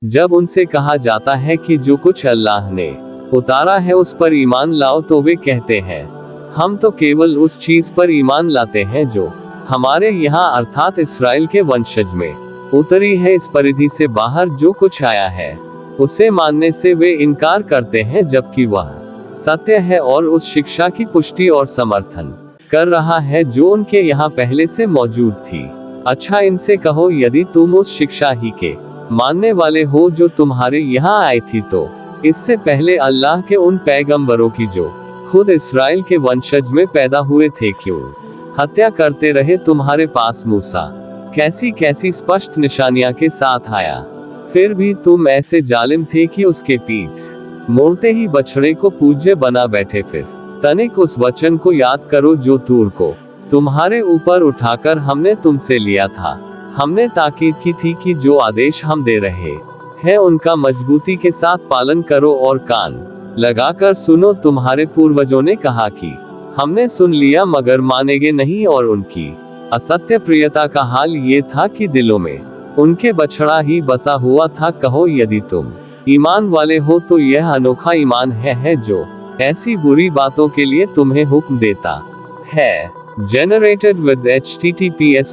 जब उनसे कहा जाता है कि जो कुछ अल्लाह ने उतारा है उस पर ईमान लाओ, तो वे कहते हैं हम तो केवल उस चीज पर ईमान लाते हैं जो हमारे यहाँ अर्थात इस्राएल के वंशज में उतरी है। इस परिधि से बाहर जो कुछ आया है उसे मानने से वे इनकार करते हैं, जबकि वह सत्य है और उस शिक्षा की पुष्टि और समर्थन कर रहा है जो उनके यहाँ पहले से मौजूद थी। अच्छा, इनसे कहो, यदि तुम उस शिक्षा ही के मानने वाले हो जो तुम्हारे यहाँ आई थी, तो इससे पहले अल्लाह के उन पैगंबरों की जो खुद इस्राएल के वंशज में पैदा हुए थे क्यों हत्या करते रहे? तुम्हारे पास मूसा कैसी कैसी स्पष्ट निशानियां के साथ आया, फिर भी तुम ऐसे जालिम थे कि उसके पीठ मोड़ते ही बछड़े को पूज्य बना बैठे। फिर तनिक उस वचन को याद करो जो तूर को तुम्हारे ऊपर उठाकर हमने तुमसे लिया था। हमने ताकीद की थी कि जो आदेश हम दे रहे हैं उनका मजबूती के साथ पालन करो और कान लगाकर सुनो। तुम्हारे पूर्वजों ने कहा कि हमने सुन लिया मगर मानेंगे नहीं, और उनकी असत्य प्रियता का हाल ये था कि दिलों में उनके बछड़ा ही बसा हुआ था। कहो, यदि तुम ईमान वाले हो तो यह अनोखा ईमान है जो ऐसी बुरी बातों के लिए तुम्हें हुक्म देता है। Generated with https://com.ai